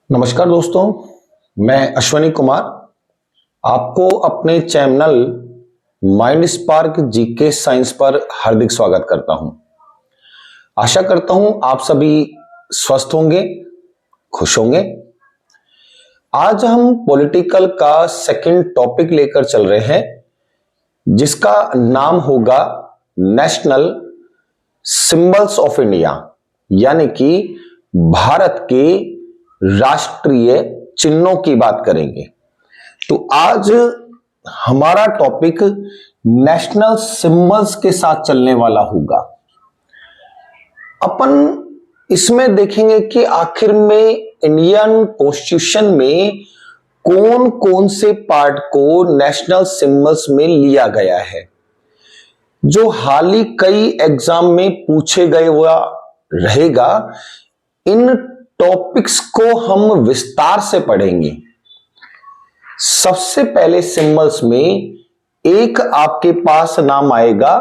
नमस्कार दोस्तों, मैं अश्वनी कुमार आपको अपने channel mind spark GK science पर हार्दिक स्वागत करता हूं। आशा करता हूं आप सभी स्वस्थ होंगे, खुश होंगे। आज हम पॉलिटिकल का सेकंड टॉपिक लेकर चल रहे हैं, जिसका नाम होगा नेशनल सिंबल्स ऑफ इंडिया, यानी कि भारत के राष्ट्रीय चिन्हों की बात करेंगे। तो आज हमारा टॉपिक नेशनल सिंबल्स के साथ चलने वाला होगा। अपन इसमें देखेंगे कि आखिर में इंडियन कॉन्स्टिट्यूशन में कौन कौन से पार्ट को नेशनल सिंबल्स में लिया गया है, जो हाल ही कई एग्जाम में पूछे गए हुआ रहेगा। इन टॉपिक्स को हम विस्तार से पढ़ेंगे। सबसे पहले सिंबल्स में एक आपके पास नाम आएगा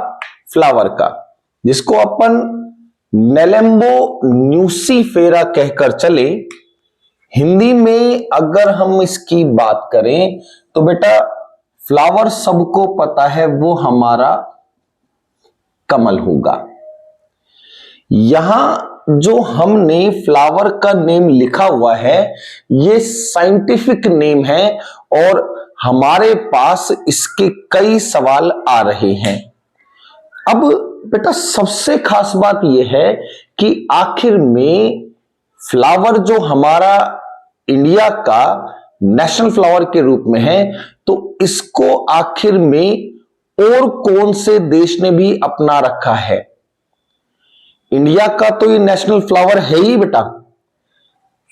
फ्लावर का, जिसको अपन नेलेम्बो न्यूसीफेरा कहकर चले। हिंदी में अगर हम इसकी बात करें तो बेटा फ्लावर सबको पता है, वो हमारा कमल होगा। यहां जो हमने फ्लावर का नेम लिखा हुआ है, ये साइंटिफिक नेम है और हमारे पास इसके कई सवाल आ रहे हैं। अब बेटा सबसे खास बात यह है कि आखिर में फ्लावर जो हमारा इंडिया का नेशनल फ्लावर के रूप में है, तो इसको आखिर में और कौन से देश ने भी अपना रखा है। इंडिया का तो ये नेशनल फ्लावर है ही बेटा।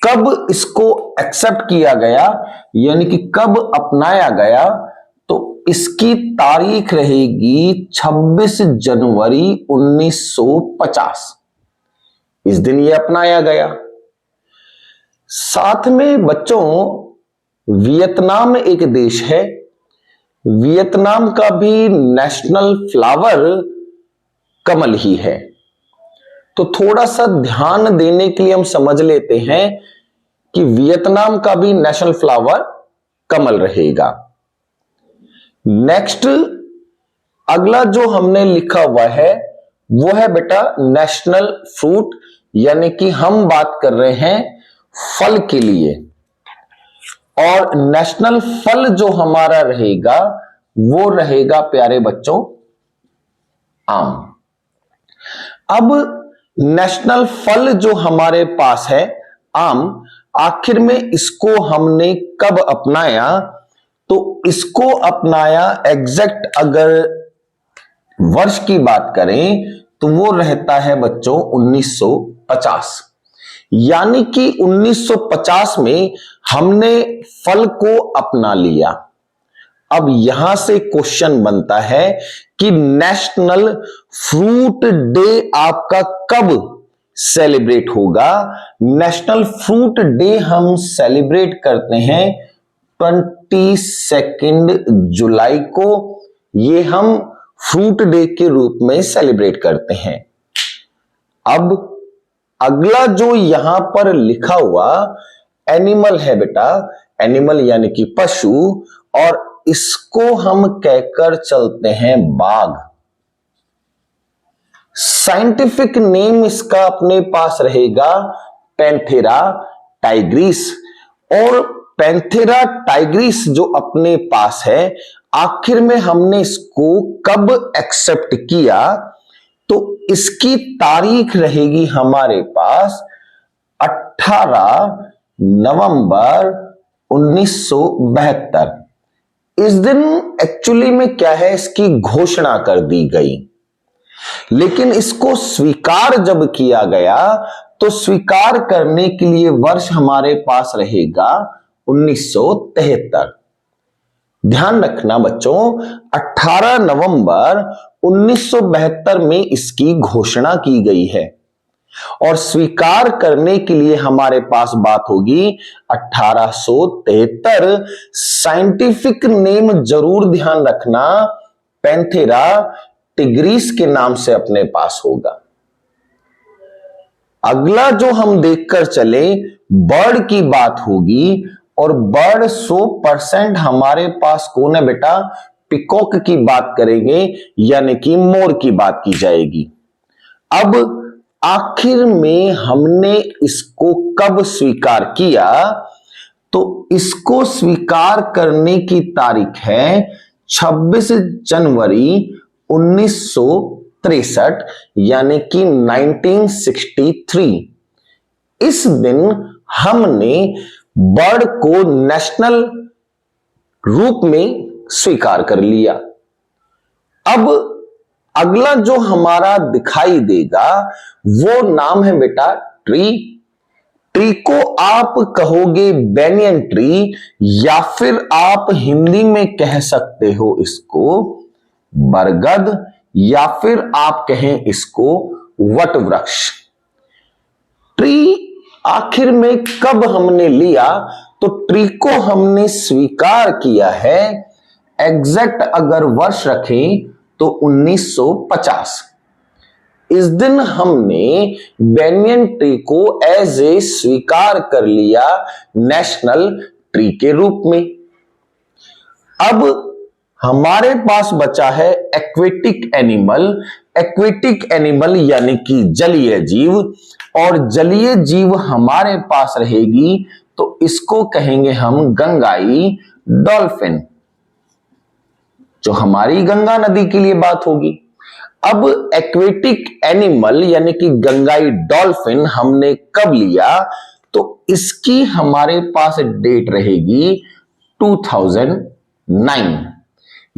कब इसको एक्सेप्ट किया गया, यानी कि कब अपनाया गया, तो इसकी तारीख रहेगी 26 जनवरी 1950। इस दिन ये अपनाया गया। साथ में बच्चों वियतनाम एक देश है। वियतनाम का भी नेशनल फ्लावर कमल ही है। तो थोड़ा सा ध्यान देने के लिए हम समझ लेते हैं कि वियतनाम का भी नेशनल फ्लावर कमल रहेगा। नेक्स्ट अगला जो हमने लिखा हुआ है वो है बेटा नेशनल फ्रूट, यानी कि हम बात कर रहे हैं फल के लिए। और नेशनल फल जो हमारा रहेगा वो रहेगा प्यारे बच्चों आम। अब नेशनल फल जो हमारे पास है आम, आखिर में इसको हमने कब अपनाया, तो इसको अपनाया एग्जैक्ट अगर वर्ष की बात करें तो वो रहता है बच्चों 1950। यानी कि 1950 में हमने फल को अपना लिया। अब यहां से क्वेश्चन बनता है कि नेशनल फ्रूट डे आपका कब सेलिब्रेट होगा। नेशनल फ्रूट डे हम सेलिब्रेट करते हैं 22 जुलाई को। ये हम फ्रूट डे के रूप में सेलिब्रेट करते हैं। अब अगला जो यहां पर लिखा हुआ एनिमल है बेटा, एनिमल यानी कि पशु, और इसको हम कहकर चलते हैं बाघ। साइंटिफिक नेम इसका अपने पास रहेगा पैंथेरा टाइग्रिस। और पैंथेरा टाइग्रिस जो अपने पास है, आखिर में हमने इसको कब एक्सेप्ट किया, तो इसकी तारीख रहेगी हमारे पास 18 नवंबर 1972। इस दिन एक्चुअली में क्या है, इसकी घोषणा कर दी गई। लेकिन इसको स्वीकार जब किया गया तो स्वीकार करने के लिए वर्ष हमारे पास रहेगा 1973। ध्यान रखना बच्चों, 18 नवंबर 1972 में इसकी घोषणा की गई है और स्वीकार करने के लिए हमारे पास बात होगी 1873। साइंटिफिक नेम जरूर ध्यान रखना, पैंथेरा टिग्रिस के नाम से अपने पास होगा। अगला जो हम देखकर चले, बर्ड की बात होगी, और बर्ड 100% हमारे पास कौन है बेटा? पिकॉक की बात करेंगे, यानी कि मोर की बात की जाएगी। अब आखिर में हमने इसको कब स्वीकार किया? तो इसको स्वीकार करने की तारीख है 26 जनवरी 1963, यानी कि 1963। इस दिन हमने बर्ड को नेशनल रूप में स्वीकार कर लिया। अब अगला जो हमारा दिखाई देगा वो नाम है बेटा ट्री। ट्री को आप कहोगे बेनियन ट्री, या फिर आप हिंदी में कह सकते हो इसको बरगद, या फिर आप कहें इसको वट वृक्ष। ट्री आखिर में कब हमने लिया? तो ट्री को हमने स्वीकार किया है, एग्जैक्ट अगर वर्ष रखें तो 1950। इस दिन हमने बेनियन ट्री को एज ए स्वीकार कर लिया नेशनल ट्री के रूप में। अब हमारे पास बचा है एक्वेटिक एनिमल। एक्वेटिक एनिमल यानी कि जलीय जीव, और जलीय जीव हमारे पास रहेगी तो इसको कहेंगे हम गंगाई डॉल्फिन, जो हमारी गंगा नदी के लिए बात होगी। अब एक्वेटिक एनिमल यानी कि गंगाई डॉल्फिन हमने कब लिया? तो इसकी हमारे पास डेट रहेगी 2009,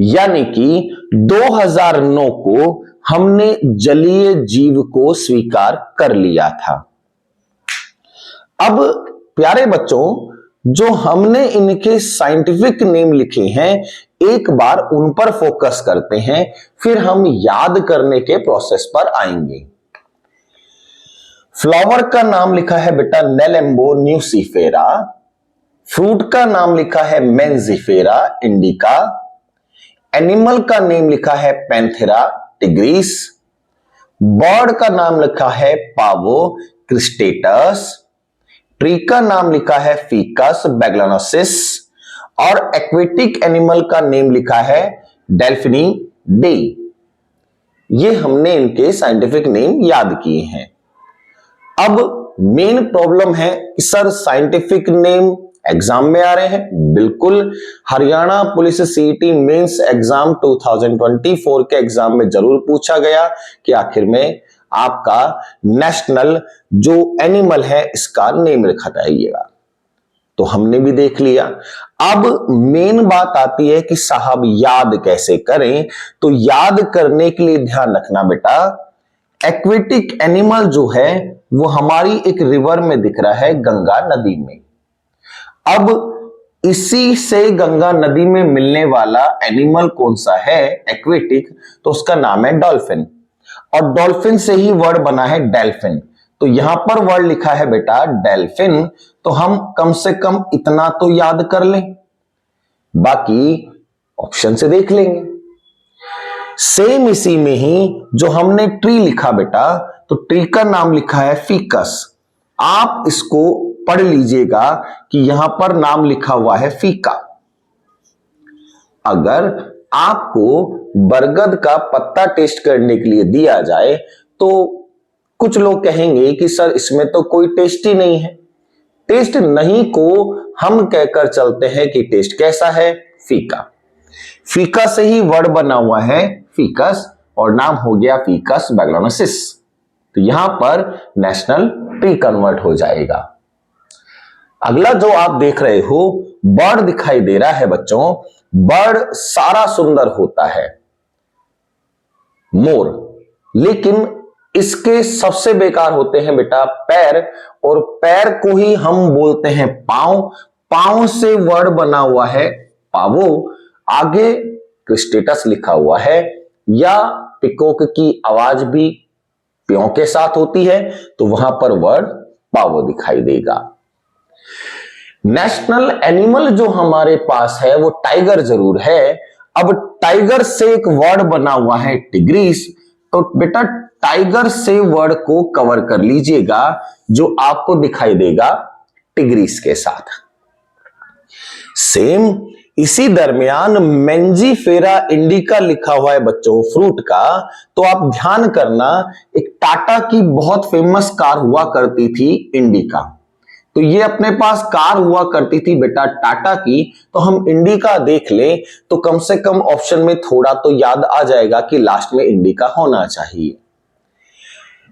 यानी कि 2009 को हमने जलीय जीव को स्वीकार कर लिया था। अब प्यारे बच्चों, जो हमने इनके साइंटिफिक नेम लिखे हैं, एक बार उन पर फोकस करते हैं, फिर हम याद करने के प्रोसेस पर आएंगे। फ्लावर का नाम लिखा है बेटा नेलेम्बो न्यूसीफेरा। फ्रूट का नाम लिखा है मेंजिफेरा इंडिका। एनिमल का नेम लिखा है पैंथेरा टिग्रिस। बर्ड का नाम लिखा है पावो क्रिस्टेटस। ट्री का नाम लिखा है फीकस बैग्लानोसिस, और एक्वेटिक एनिमल का नेम लिखा है डेल्फिनी डे। ये हमने इनके साइंटिफिक नेम याद किए हैं। अब मेन प्रॉब्लम है कि सर साइंटिफिक नेम एग्जाम में आ रहे हैं। बिल्कुल, Haryana police CET mains exam 2024 के एग्जाम में जरूर पूछा गया कि आखिर में आपका नेशनल जो एनिमल है इसका नेम लिखा जाइएगा, तो हमने भी देख लिया। अब मेन बात आती है कि साहब याद कैसे करें? तो याद करने के लिए ध्यान रखना बेटा, एक्वेटिक एनिमल जो है वो हमारी एक रिवर में दिख रहा है, गंगा नदी में। अब इसी से गंगा नदी में मिलने वाला एनिमल कौन सा है एक्वेटिक? तो उसका नाम है डॉल्फिन, और डॉल्फिन से ही वर्ड बना है डेल्फिन। तो यहां पर वर्ड लिखा है बेटा डेल्फिन, तो हम कम से कम इतना तो याद कर लें, बाकी ऑप्शन से देख लेंगे। सेम इसी में ही जो हमने ट्री लिखा बेटा, तो ट्री का नाम लिखा है फीकस। आप इसको पढ़ लीजिएगा कि यहां पर नाम लिखा हुआ है फीका। अगर आपको बरगद का पत्ता टेस्ट करने के लिए दिया जाए तो कुछ लोग कहेंगे कि सर इसमें तो कोई टेस्ट ही नहीं है। टेस्ट नहीं को हम कहकर चलते हैं कि टेस्ट कैसा है? फीका। फीका से ही वर्ड बना हुआ है फीकस, और नाम हो गया फीकस बैग्लानोसिस। तो यहां पर नेशनल ट्री कन्वर्ट हो जाएगा। अगला जो आप देख रहे हो बर्ड दिखाई दे रहा है बच्चों। बर्ड सारा सुंदर होता है, मोर, लेकिन इसके सबसे बेकार होते हैं बेटा पैर, और पैर को ही हम बोलते हैं पांव। पांव से वर्ड बना हुआ है पावो, आगे क्रिस्टेटस लिखा हुआ है, या पिकॉक की आवाज भी प्यों के साथ होती है, तो वहां पर वर्ड पावो दिखाई देगा। नेशनल एनिमल जो हमारे पास है वो टाइगर जरूर है। अब टाइगर से एक वर्ड बना हुआ है टिग्रिस, तो बेटा टाइगर से वर्ड को कवर कर लीजिएगा जो आपको दिखाई देगा टिग्रिस के साथ। सेम इसी दरमियान मेंजीफेरा इंडिका लिखा हुआ है बच्चों फ्रूट का, तो आप ध्यान करना एक टाटा की बहुत फेमस कार हुआ करती थी इंडिका, तो ये अपने पास कार हुआ करती थी बेटा टाटा की, तो हम इंडिका देख ले तो कम से कम ऑप्शन में थोड़ा तो याद आ जाएगा कि लास्ट में इंडिका होना चाहिए।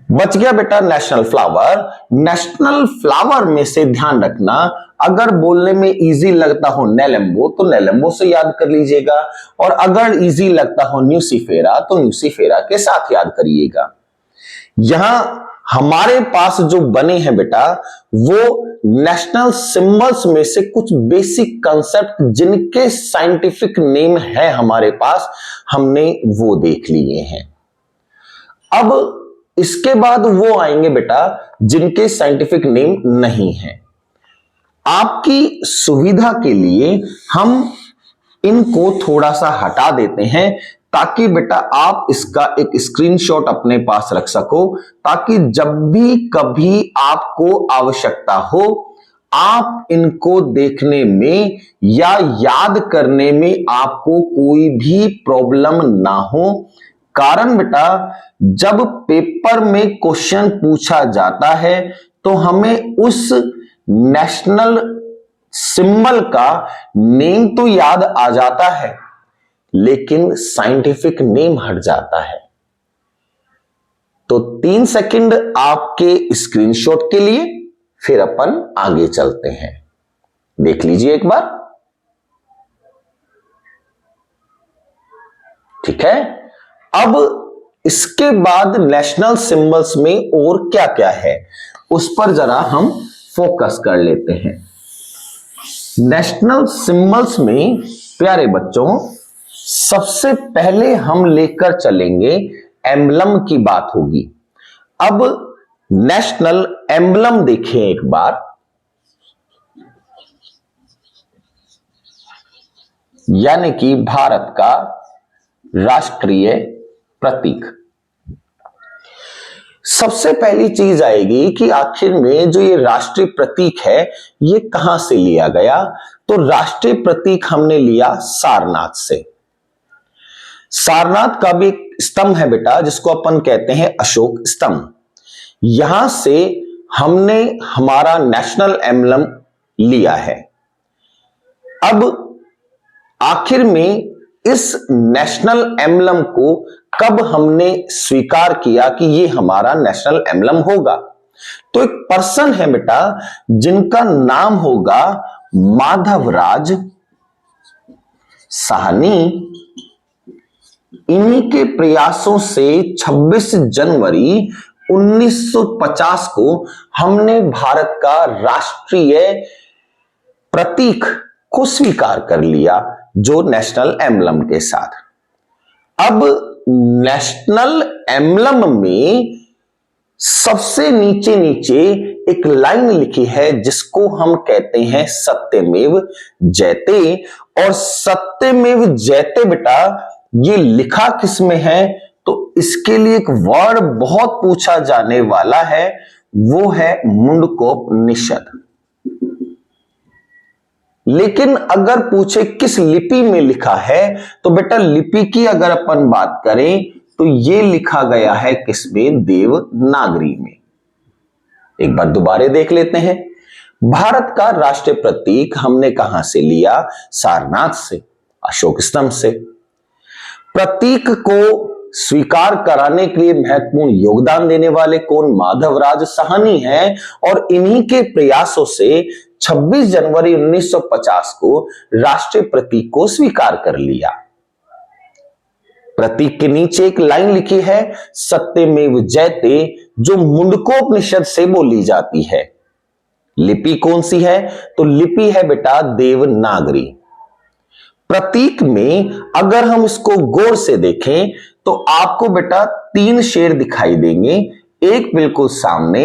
बच गया बेटा नेशनल फ्लावर। नेशनल फ्लावर में से ध्यान रखना, अगर बोलने में इजी लगता हो नेलेम्बो तो नेलेम्बो से याद कर लीजिएगा, और अगर इजी लगता हो न्यूसीफेरा तो न्यूसीफेरा के साथ याद करिएगा। यहां हमारे पास जो बने हैं बेटा वो नेशनल सिंबल्स में से कुछ बेसिक कंसेप्ट जिनके साइंटिफिक नेम है हमारे पास, हमने वो देख लिए हैं। अब इसके बाद वो आएंगे बेटा जिनके साइंटिफिक नेम नहीं है। आपकी सुविधा के लिए हम इनको थोड़ा सा हटा देते हैं ताकि बेटा आप इसका एक स्क्रीनशॉट अपने पास रख सको, ताकि जब भी कभी आपको आवश्यकता हो आप इनको देखने में या याद करने में आपको कोई भी प्रॉब्लम ना हो। कारण बेटा जब पेपर में क्वेश्चन पूछा जाता है तो हमें उस नेशनल सिंबल का नेम तो याद आ जाता है लेकिन साइंटिफिक नेम हट जाता है। तो 3 सेकंड आपके स्क्रीनशॉट के लिए, फिर अपन आगे चलते हैं। देख लीजिए एक बार, ठीक है। अब इसके बाद नेशनल सिंबल्स में और क्या क्या है उस पर जरा हम फोकस कर लेते हैं। नेशनल सिंबल्स में प्यारे बच्चों सबसे पहले हम लेकर चलेंगे एम्बलम की बात होगी। अब नेशनल एम्बलम देखें एक बार, यानी कि भारत का राष्ट्रीय प्रतीक। सबसे पहली चीज आएगी कि आखिर में जो ये राष्ट्रीय प्रतीक है ये कहां से लिया गया, तो राष्ट्रीय प्रतीक हमने लिया सारनाथ से। सारनाथ का भी एक स्तंभ है बेटा जिसको अपन कहते हैं अशोक स्तंभ, यहां से हमने हमारा नेशनल एम्बलम लिया है। अब आखिर में इस नेशनल एम्बलम को कब हमने स्वीकार किया कि ये हमारा नेशनल एम्बलम होगा, तो एक पर्सन है बेटा जिनका नाम होगा माधवराज साहनी। इन्हीं के प्रयासों से 26 जनवरी 1950 को हमने भारत का राष्ट्रीय प्रतीक को स्वीकार कर लिया जो नेशनल एम्बलम के साथ। अब नेशनल एम्बलम में सबसे नीचे नीचे एक लाइन लिखी है जिसको हम कहते हैं सत्यमेव जयते, और सत्यमेव जयते बेटा ये लिखा किस में है, तो इसके लिए एक वर्ड बहुत पूछा जाने वाला है, वो है मुंडकोपनिषद। लेकिन अगर पूछे किस लिपि में लिखा है, तो बेटा लिपि की अगर अपन बात करें तो ये लिखा गया है किसमें, देवनागरी में। एक बार दोबारा देख लेते हैं। भारत का राष्ट्रीय प्रतीक हमने कहां से लिया, सारनाथ से, अशोक स्तंभ से। प्रतीक को स्वीकार कराने के लिए महत्वपूर्ण योगदान देने वाले कौन, माधवराज साहनी हैं, और इन्हीं के प्रयासों से 26 जनवरी 1950 को राष्ट्रीय प्रतीक को स्वीकार कर लिया। प्रतीक के नीचे एक लाइन लिखी है सत्यमेव जयते, जो मुंडकोपनिषद से बोली जाती है। लिपि कौन सी है, तो लिपि है बेटा देवनागरी। प्रतीक में अगर हम इसको गौर से देखें तो आपको बेटा 3 शेर दिखाई देंगे, एक बिल्कुल सामने,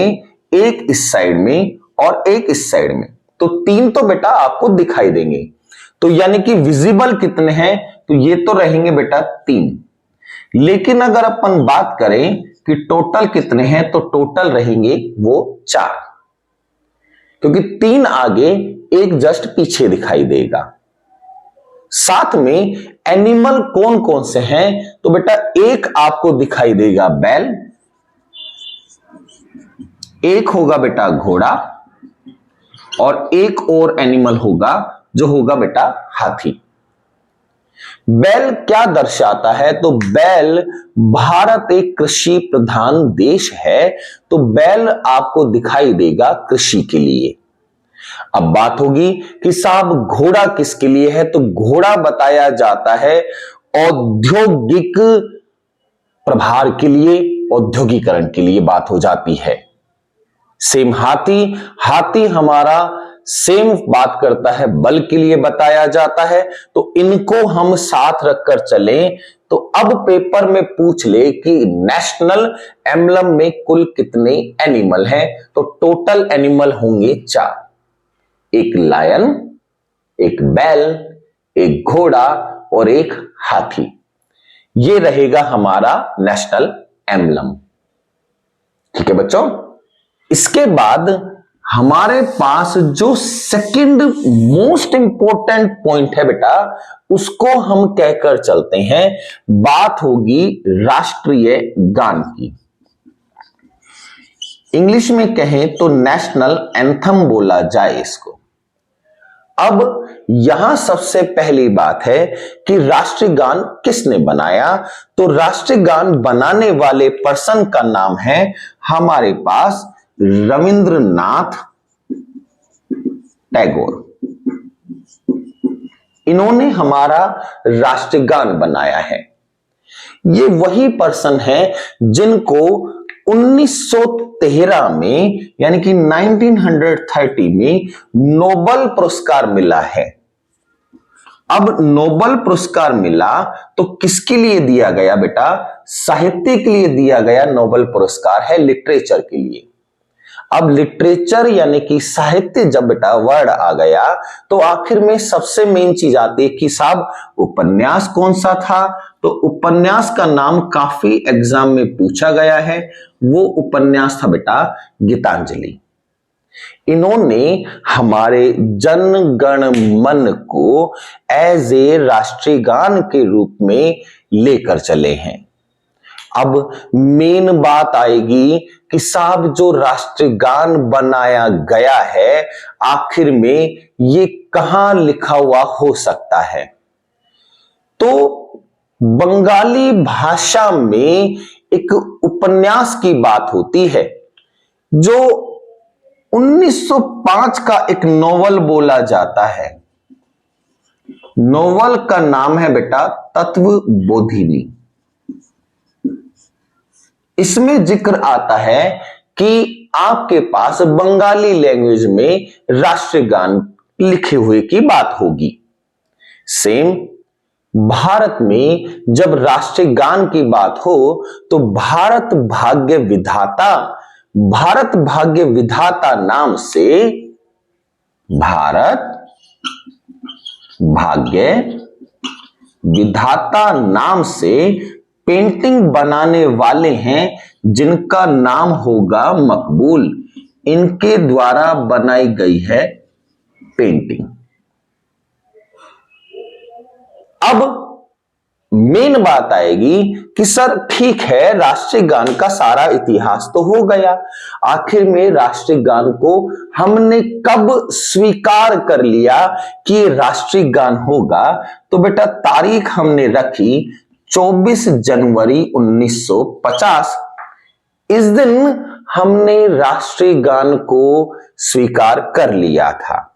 एक इस साइड में और एक इस साइड में, तो 3 तो बेटा आपको दिखाई देंगे। तो यानी कि विजिबल कितने हैं, तो ये तो रहेंगे बेटा 3। लेकिन अगर अपन बात करें कि टोटल कितने हैं, तो टोटल रहेंगे वो 4, क्योंकि 3 आगे एक जस्ट पीछे दिखाई देगा। साथ में एनिमल कौन कौन से हैं, तो बेटा एक आपको दिखाई देगा बैल, एक होगा बेटा घोड़ा, और एक और एनिमल होगा जो होगा बेटा हाथी। बैल क्या दर्शाता है, तो बैल, भारत एक कृषि प्रधान देश है, तो बैल आपको दिखाई देगा कृषि के लिए। अब बात होगी कि साहब घोड़ा किसके लिए है, तो घोड़ा बताया जाता है औद्योगिक प्रभार के लिए, औद्योगिकरण के लिए बात हो जाती है। सेम हाथी, हाथी हमारा सेम बात करता है बल के लिए बताया जाता है, तो इनको हम साथ रखकर चलें। तो अब पेपर में पूछ ले कि नेशनल एम्बलम में कुल कितने एनिमल हैं, तो टोटल एनिमल होंगे 4, एक लायन, एक बैल, एक घोड़ा और एक हाथी। ये रहेगा हमारा नेशनल एम्बलम। ठीक है बच्चों, इसके बाद हमारे पास जो सेकंड मोस्ट इंपॉर्टेंट पॉइंट है बेटा, उसको हम कहकर चलते हैं। बात होगी राष्ट्रीय गान की। इंग्लिश में कहें तो नेशनल एंथम बोला जाए इसको। अब यहां सबसे पहली बात है कि राष्ट्रीय गान किसने बनाया, तो राष्ट्रीय गान बनाने वाले पर्सन का नाम है हमारे पास रविंद्रनाथ टैगोर। इन्होंने हमारा राष्ट्रीय गान बनाया है। ये वही पर्सन है जिनको 1913 में यानी कि 1930 में नोबेल पुरस्कार मिला है। अब नोबेल पुरस्कार मिला तो किसके लिए दिया गया बेटा, साहित्य के लिए दिया गया नोबेल पुरस्कार है, लिटरेचर के लिए। अब लिटरेचर यानी कि साहित्य जब बेटा वर्ड आ गया तो आखिर में सबसे मेन चीज आती है कि साहब उपन्यास कौन सा था, तो उपन्यास का नाम काफी एग्जाम में पूछा गया है। वो उपन्यास था बेटा गीतांजलि। इन्होंने हमारे जन गण मन को एज ए राष्ट्रीय गान के रूप में लेकर चले हैं। अब मेन बात आएगी कि साहब जो राष्ट्रीय गान बनाया गया है आखिर में ये कहां लिखा हुआ हो सकता है, तो बंगाली भाषा में एक उपन्यास की बात होती है जो 1905 का एक नोवेल बोला जाता है। नोवेल का नाम है बेटा तत्वबोधिनी। इसमें जिक्र आता है कि आपके पास बंगाली लैंग्वेज में राष्ट्रीय गान लिखे हुए की बात होगी। सेम भारत में जब राष्ट्रीय गान की बात हो तो भारत भाग्य नाम से भारत भाग्य विधाता नाम से पेंटिंग बनाने वाले हैं जिनका नाम होगा मकबूल। इनके द्वारा बनाई गई है पेंटिंग। अब मेन बात आएगी कि सर ठीक है राष्ट्रीय गान का सारा इतिहास तो हो गया, आखिर में राष्ट्रीय गान को हमने कब स्वीकार कर लिया कि राष्ट्रीय गान होगा, तो बेटा तारीख हमने रखी 24 जनवरी 1950। इस दिन हमने राष्ट्रीय गान को स्वीकार कर लिया था।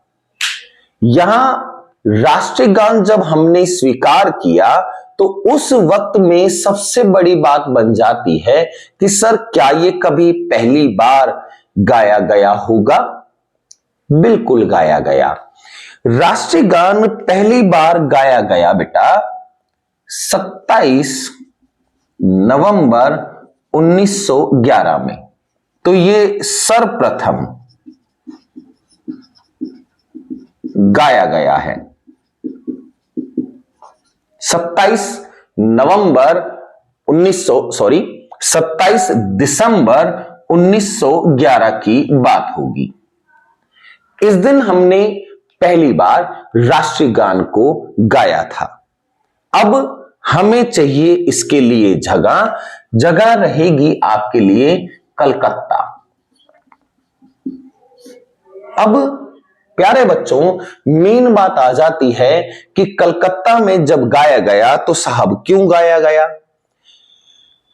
यहां राष्ट्रीय गान जब हमने स्वीकार किया तो उस वक्त में सबसे बड़ी बात बन जाती है कि सर क्या ये कभी पहली बार गाया गया होगा। बिल्कुल गाया गया। राष्ट्रीय गान पहली बार गाया गया बेटा 27 नवंबर 1911 में। तो ये सर्वप्रथम गाया गया है 27 नवंबर 27 दिसंबर 1911 की बात होगी। इस दिन हमने पहली बार राष्ट्रीय गान को गाया था। अब हमें चाहिए इसके लिए जगह। जगह रहेगी आपके लिए कलकत्ता। अब प्यारे बच्चों, मेन बात आ जाती है कि कलकत्ता में जब गाया गया तो साहब क्यों गाया गया?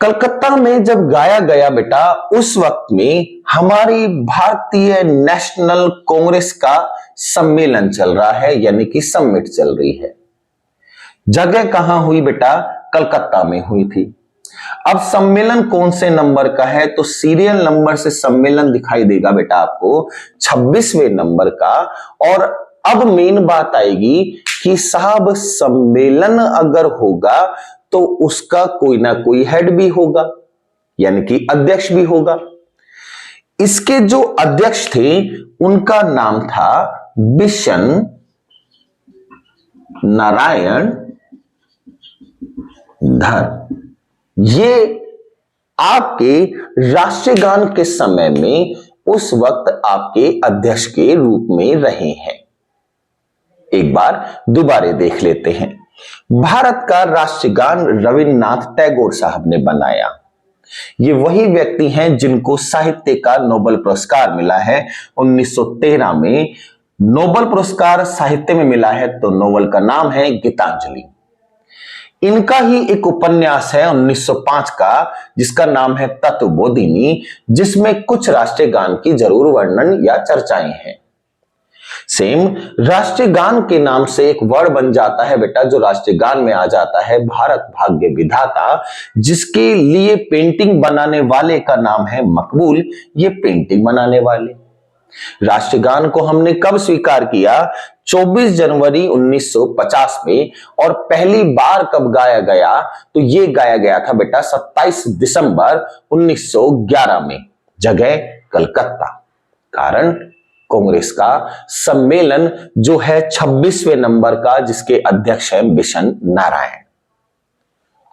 कलकत्ता में जब गाया गया बेटा, उस वक्त में हमारी भारतीय नेशनल कांग्रेस का सम्मेलन चल रहा है, यानी कि समिट चल रही है। जगह कहां हुई बेटा? कलकत्ता में हुई थी। अब सम्मेलन कौन से नंबर का है? तो सीरियल नंबर से सम्मेलन दिखाई देगा बेटा आपको 26वें नंबर का। और अब मेन बात आएगी कि साहब सम्मेलन अगर होगा तो उसका कोई ना कोई हेड भी होगा, यानी कि अध्यक्ष भी होगा। इसके जो अध्यक्ष थे उनका नाम था बिशन नारायण धर। ये आपके राष्ट्रीय गान के समय में उस वक्त आपके अध्यक्ष के रूप में रहे हैं। एक बार दोबारा देख लेते हैं। भारत का राष्ट्रीय गान रविन्द्रनाथ टैगोर साहब ने बनाया। ये वही व्यक्ति हैं जिनको साहित्य का नोबेल पुरस्कार मिला है 1913 में। नोबेल पुरस्कार साहित्य में मिला है तो नोबेल का नाम है गीतांजलि। इनका ही एक उपन्यास है 1905 का जिसका नाम है तत्वबोधिनी, जिसमें कुछ राष्ट्रीय गान की जरूर वर्णन या चर्चाएं हैं। सेम राष्ट्रीय गान के नाम से एक वर्ड बन जाता है बेटा, जो राष्ट्रीय गान में आ जाता है, भारत भाग्य विधाता, जिसके लिए पेंटिंग बनाने वाले का नाम है मकबूल। ये पेंटिंग बनाने वाले। राष्ट्रीय गान को हमने कब स्वीकार किया? 24 जनवरी 1950 में। और पहली बार कब गाया गया? तो ये गाया गया था बेटा 27 दिसंबर 1911 में। जगह कलकत्ता। कारण कांग्रेस का सम्मेलन जो है 26वें नंबर का, जिसके अध्यक्ष हैं बिशन नारायण।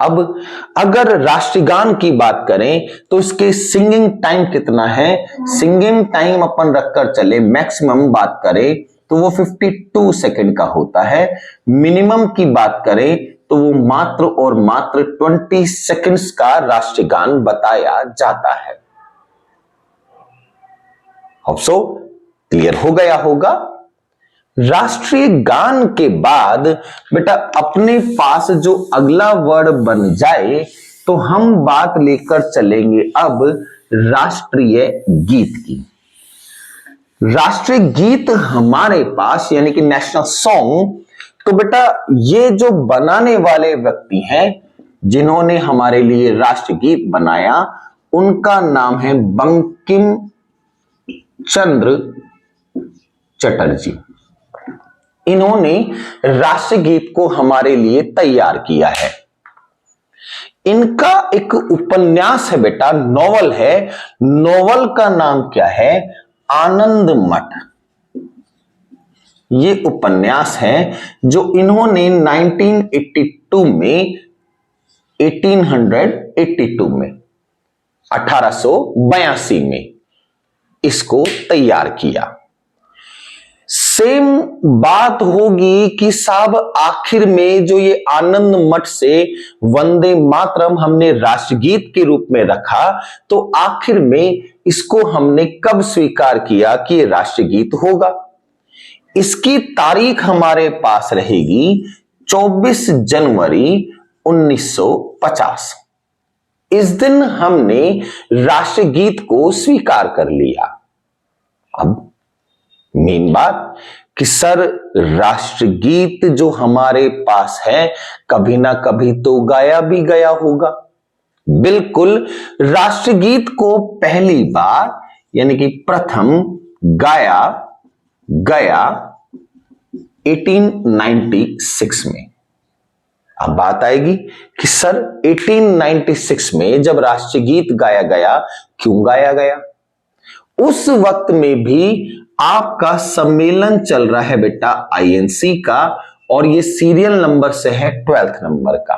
अब अगर राष्ट्रीय गान की बात करें तो इसके सिंगिंग टाइम कितना है? सिंगिंग टाइम अपन रखकर चले, मैक्सिमम बात करें तो वो 52 सेकंड का होता है। मिनिमम की बात करें तो वो मात्र और मात्र 20 सेकंड्स का राष्ट्रीय गान बताया जाता है। होप सो क्लियर हो गया होगा। राष्ट्रीय गान के बाद बेटा अपने पास जो अगला वर्ड बन जाए तो हम बात लेकर चलेंगे अब राष्ट्रीय गीत की। राष्ट्रीय गीत हमारे पास यानी कि नेशनल सॉन्ग, तो बेटा ये जो बनाने वाले व्यक्ति हैं जिन्होंने हमारे लिए राष्ट्रीय गीत बनाया, उनका नाम है बंकिम चंद्र चटर्जी। इन्होंने राष्ट्रीय गीत को हमारे लिए तैयार किया है। इनका एक उपन्यास है बेटा, नॉवल है। नॉवल का नाम क्या है? आनंद मठ। ये उपन्यास है जो इन्होंने 1982 में 1882 में इसको तैयार किया। सेम बात होगी कि साहब आखिर में जो ये आनंद मठ से वंदे मातरम हमने राष्ट्रगीत के रूप में रखा, तो आखिर में इसको हमने कब स्वीकार किया कि ये राष्ट्रगीत होगा? इसकी तारीख हमारे पास रहेगी 24 जनवरी 1950। इस दिन हमने राष्ट्रगीत को स्वीकार कर लिया। अब मेन बात कि सर राष्ट्रगीत जो हमारे पास है कभी ना कभी तो गाया भी गया होगा। बिल्कुल, राष्ट्रगीत को पहली बार यानी कि प्रथम गाया गया 1896 में। अब बात आएगी कि सर 1896 में जब राष्ट्रगीत गाया गया, क्यों गाया गया? उस वक्त में भी आपका सम्मेलन चल रहा है बेटा आईएनसी का, और ये सीरियल नंबर से है 12th नंबर का।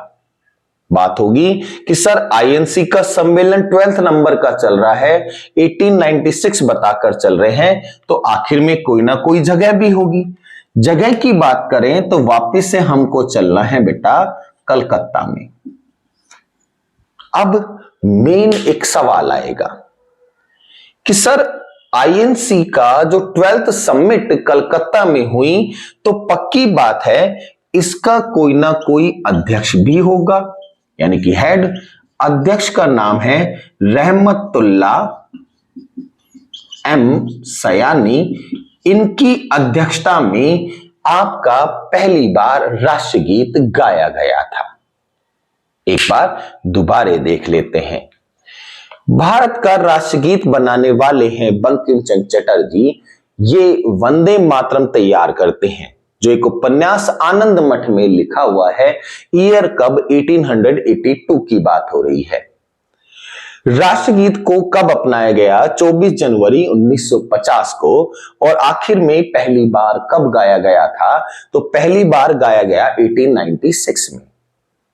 बात होगी कि सर आईएनसी का सम्मेलन 12th नंबर का चल रहा है, 1896 बताकर चल रहे हैं, तो आखिर में कोई ना कोई जगह भी होगी। जगह की बात करें तो वापिस से हमको चलना है बेटा कलकत्ता में। अब मेन एक सवाल आएगा कि सर आईएनसी का जो 12th समिट कलकत्ता में हुई, तो पक्की बात है इसका कोई ना कोई अध्यक्ष भी होगा, यानी कि हेड। अध्यक्ष का नाम है रहमतुल्ला एम सयानी। इनकी अध्यक्षता में आपका पहली बार राष्ट्रगीत गाया गया था। एक बार दोबारा देख लेते हैं। भारत का राष्ट्रगीत बनाने वाले हैं बंकिम चंद्र चटर्जी। ये वंदे मातरम तैयार करते हैं, जो एक उपन्यास आनंद मठ में लिखा हुआ है। ईयर कब 1882 की बात हो रही है। राष्ट्रगीत को कब अपनाया गया? 24 जनवरी 1950 को। और आखिर में पहली बार कब गाया गया था? तो पहली बार गाया गया 1896 में।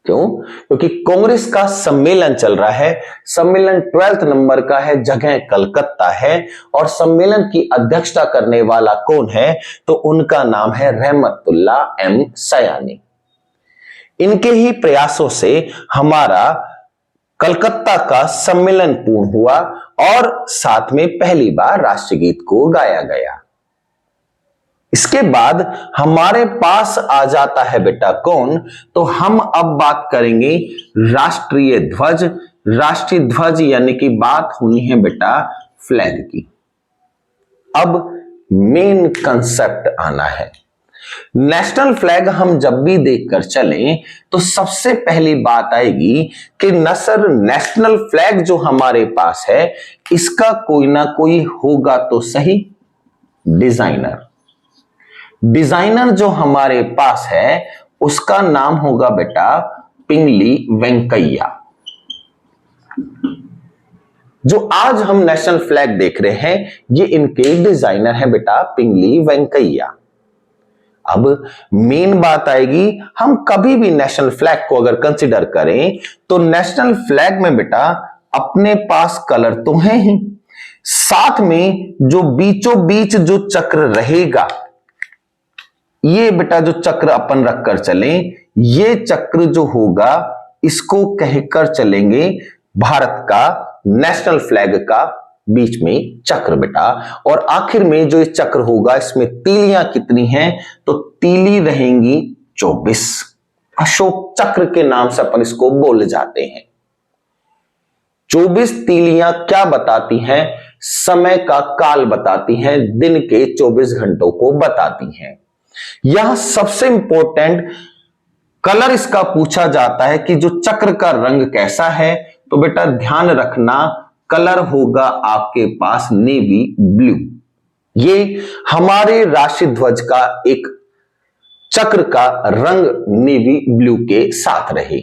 क्यों? क्योंकि कांग्रेस का सम्मेलन चल रहा है। सम्मेलन 12th नंबर का है, जगह कलकत्ता है, और सम्मेलन की अध्यक्षता करने वाला कौन है? तो उनका नाम है रहमतुल्ला एम सयानी। इनके ही प्रयासों से हमारा कलकत्ता का सम्मेलन पूर्ण हुआ और साथ में पहली बार राष्ट्रगीत को गाया गया। इसके बाद हमारे पास आ जाता है बेटा कौन? तो हम अब बात करेंगे राष्ट्रीय ध्वज। राष्ट्रीय ध्वज यानी कि बात होनी है बेटा फ्लैग की। अब मेन कंसेप्ट आना है। नेशनल फ्लैग हम जब भी देखकर चलें तो सबसे पहली बात आएगी कि नसर नेशनल फ्लैग जो हमारे पास है, इसका कोई ना कोई होगा तो सही डिजाइनर। डिजाइनर जो हमारे पास है उसका नाम होगा बेटा पिंगली वेंकैया। जो आज हम नेशनल फ्लैग देख रहे हैं, ये इनके डिजाइनर है बेटा पिंगली वेंकैया। अब मेन बात आएगी, हम कभी भी नेशनल फ्लैग को अगर कंसीडर करें तो नेशनल फ्लैग में बेटा अपने पास कलर तो हैं ही, साथ में जो बीचों बीच जो चक्र रहेगा, ये बेटा जो चक्र अपन रखकर चलें, ये चक्र जो होगा इसको कहकर चलेंगे भारत का नेशनल फ्लैग का बीच में चक्र बेटा। और आखिर में जो ये चक्र होगा इसमें तीलियां कितनी हैं? तो तीली रहेंगी 24। अशोक चक्र के नाम से अपन इसको बोल जाते हैं। 24 तीलियां क्या बताती हैं? समय का काल बताती हैं, दिन के 24 घंटों को बताती हैं। यह सबसे इंपॉर्टेंट कलर इसका पूछा जाता है कि जो चक्र का रंग कैसा है, तो बेटा ध्यान रखना कलर होगा आपके पास नेवी ब्लू। ये हमारे राष्ट्रीय ध्वज का एक चक्र का रंग नेवी ब्लू के साथ रहे।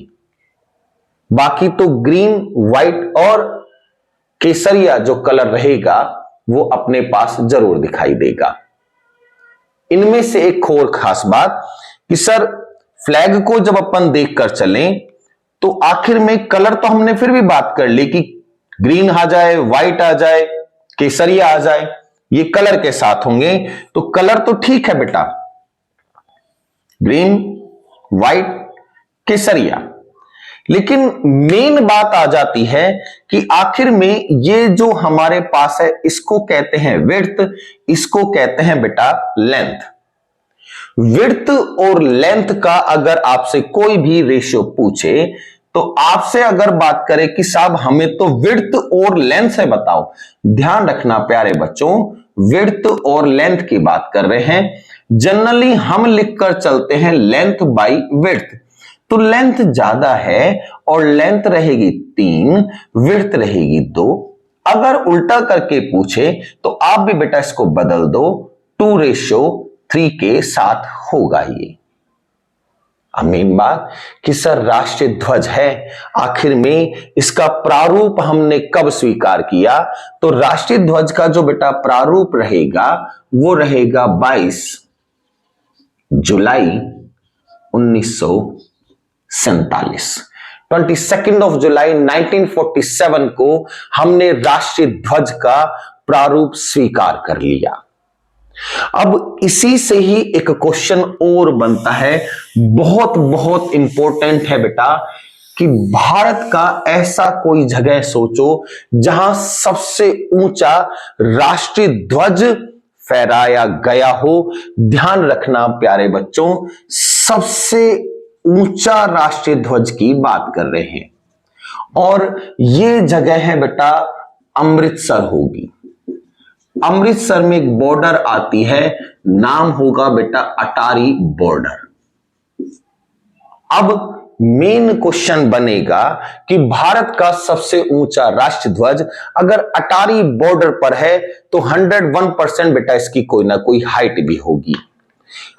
बाकी तो ग्रीन, व्हाइट और केसरिया जो कलर रहेगा वो अपने पास जरूर दिखाई देगा। इनमें से एक और खास बात कि सर फ्लैग को जब अपन देखकर चलें तो आखिर में कलर तो हमने फिर भी बात कर ली कि ग्रीन आ जाए, व्हाइट आ जाए, केसरिया आ जाए, ये कलर के साथ होंगे। तो कलर तो ठीक है बेटा, ग्रीन, व्हाइट, केसरिया, लेकिन मेन बात आ जाती है कि आखिर में ये जो हमारे पास है इसको कहते हैं विड्थ, इसको कहते हैं बेटा लेंथ। विड्थ और लेंथ का अगर आपसे कोई भी रेशियो पूछे तो आपसे अगर बात करें कि साहब हमें तो विड्थ और लेंथ से बताओ, ध्यान रखना प्यारे बच्चों, विड्थ और लेंथ की बात कर रहे हैं। जनरली हम लिखकर चलते हैं लेंथ बाई विड्थ। तो लेंथ ज्यादा है और लेंथ रहेगी 3, विड्थ रहेगी 2। अगर उल्टा करके पूछे तो आप भी बेटा इसको बदल दो, 2:3 के साथ होगा ये। मेन बात कि सर राष्ट्रीय ध्वज है, आखिर में इसका प्रारूप हमने कब स्वीकार किया? तो राष्ट्रीय ध्वज का जो बेटा प्रारूप रहेगा वो रहेगा 22 जुलाई 1947। 22 जुलाई 1947 को हमने राष्ट्रीय ध्वज का प्रारूप स्वीकार कर लिया। अब इसी से ही एक क्वेश्चन और बनता है, बहुत बहुत इंपॉर्टेंट है बेटा, कि भारत का ऐसा कोई जगह सोचो जहां सबसे ऊंचा राष्ट्रीय ध्वज फहराया गया हो। ध्यान रखना प्यारे बच्चों, सबसे ऊंचा राष्ट्रीय ध्वज की बात कर रहे हैं और यह जगह है बेटा अमृतसर होगी। अमृतसर में एक बॉर्डर आती है, नाम होगा बेटा अटारी बॉर्डर। अब मेन क्वेश्चन बनेगा कि भारत का सबसे ऊंचा राष्ट्रीय ध्वज अगर अटारी बॉर्डर पर है तो 101% बेटा इसकी कोई ना कोई हाइट भी होगी।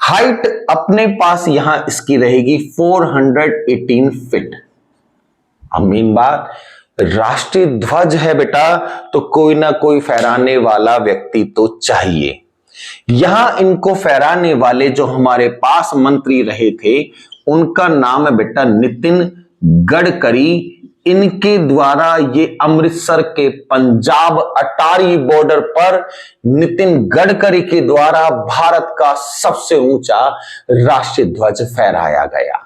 हाइट अपने पास यहां इसकी रहेगी 418 फीट। अब मेन बात, राष्ट्रीय ध्वज है बेटा तो कोई ना कोई फहराने वाला व्यक्ति तो चाहिए। यहां इनको फहराने वाले जो हमारे पास मंत्री रहे थे उनका नाम है बेटा नितिन गडकरी। इनके द्वारा ये अमृतसर के पंजाब अटारी बॉर्डर पर नितिन गडकरी के द्वारा भारत का सबसे ऊंचा राष्ट्रीय ध्वज फहराया गया।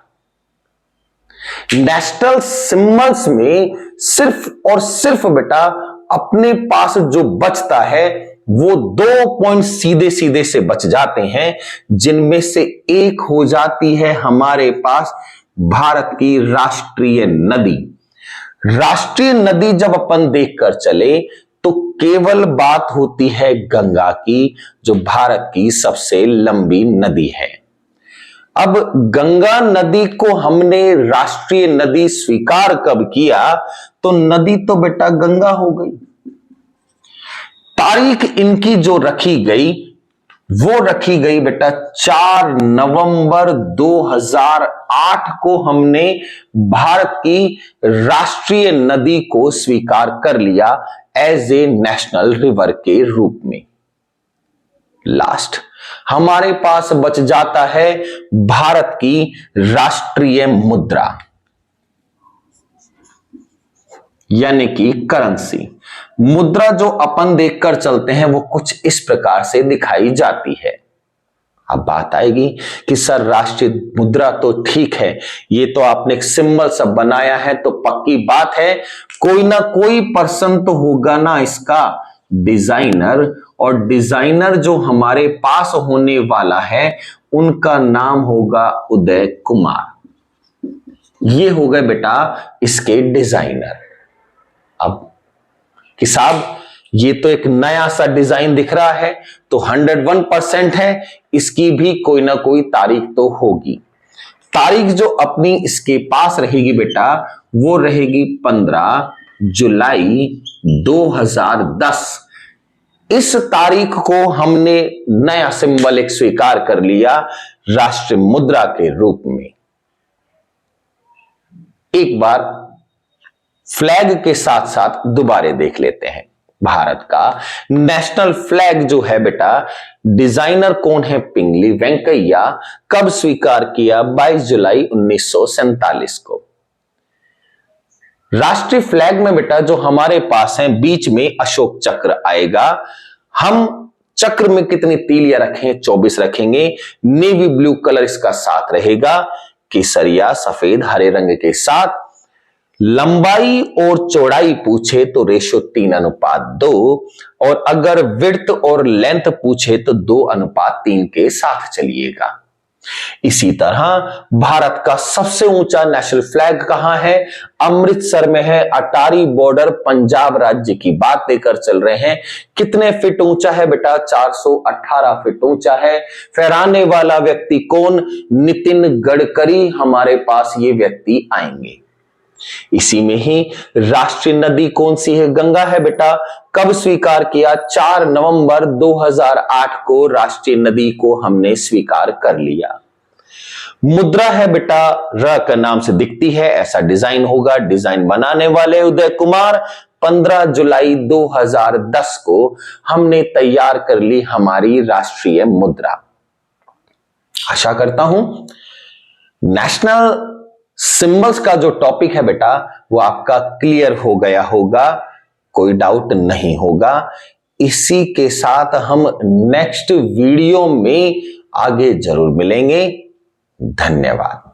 नेशनल सिंबल्स में सिर्फ और सिर्फ बेटा अपने पास जो बचता है वो 2 पॉइंट सीधे सीधे से बच जाते हैं, जिनमें से एक हो जाती है हमारे पास भारत की राष्ट्रीय नदी। राष्ट्रीय नदी जब अपन देखकर चले तो केवल बात होती है गंगा की, जो भारत की सबसे लंबी नदी है। अब गंगा नदी को हमने राष्ट्रीय नदी स्वीकार कब किया, तो नदी तो बेटा गंगा हो गई। तारीख इनकी जो रखी गई वो रखी गई बेटा 4 नवंबर 2008 को हमने भारत की राष्ट्रीय नदी को स्वीकार कर लिया एज ए नेशनल रिवर के रूप में। लास्ट हमारे पास बच जाता है भारत की राष्ट्रीय मुद्रा यानी कि करेंसी। मुद्रा जो अपन देखकर चलते हैं वो कुछ इस प्रकार से दिखाई जाती है। अब बात आएगी कि सर राष्ट्रीय मुद्रा तो ठीक है, ये तो आपने एक सिंबल सब बनाया है, तो पक्की बात है कोई ना कोई पर्सन तो होगा ना इसका डिजाइनर, और डिजाइनर जो हमारे पास होने वाला है उनका नाम होगा उदय कुमार। ये हो गए बेटा इसके डिजाइनर। अब कि साहब ये तो एक नया सा डिजाइन दिख रहा है, तो 101% है, इसकी भी कोई ना कोई तारीख तो होगी। तारीख जो अपनी इसके पास रहेगी बेटा वो रहेगी 15 जुलाई 2010। इस तारीख को हमने नया सिंबल एक स्वीकार कर लिया राष्ट्रीय मुद्रा के रूप में। एक बार फ्लैग के साथ साथ दोबारा देख लेते हैं। भारत का नेशनल फ्लैग जो है बेटा, डिजाइनर कौन है? पिंगली वेंकैया। कब स्वीकार किया? 22 जुलाई 1947 को। राष्ट्रीय फ्लैग में बेटा जो हमारे पास है बीच में अशोक चक्र आएगा। हम चक्र में कितनी तीलियां रखें? 24 रखेंगे। नेवी ब्लू कलर इसका साथ रहेगा, केसरिया सफेद हरे रंग के साथ। लंबाई और चौड़ाई पूछे तो रेशो 3:2, और अगर विड्थ और लेंथ पूछे तो 2:3 के साथ चलिएगा। इसी तरह भारत का सबसे ऊंचा नेशनल फ्लैग कहां है? अमृतसर में है। अटारी बॉर्डर पंजाब राज्य की बात लेकर चल रहे हैं। कितने फीट ऊंचा है बेटा? 418 फीट ऊंचा है। फहराने वाला व्यक्ति कौन? नितिन गडकरी हमारे पास ये व्यक्ति आएंगे। इसी में ही राष्ट्रीय नदी कौन सी है? गंगा है बेटा। कब स्वीकार किया? 4 नवंबर 2008 को राष्ट्रीय नदी को हमने स्वीकार कर लिया। मुद्रा है बेटा, र का नाम से दिखती है, ऐसा डिजाइन होगा। डिजाइन बनाने वाले उदय कुमार। 15 जुलाई 2010 को हमने तैयार कर ली हमारी राष्ट्रीय मुद्रा। आशा करता हूं नेशनल सिंबल्स का जो टॉपिक है बेटा वो आपका क्लियर हो गया होगा, कोई डाउट नहीं होगा। इसी के साथ हम नेक्स्ट वीडियो में आगे जरूर मिलेंगे। धन्यवाद।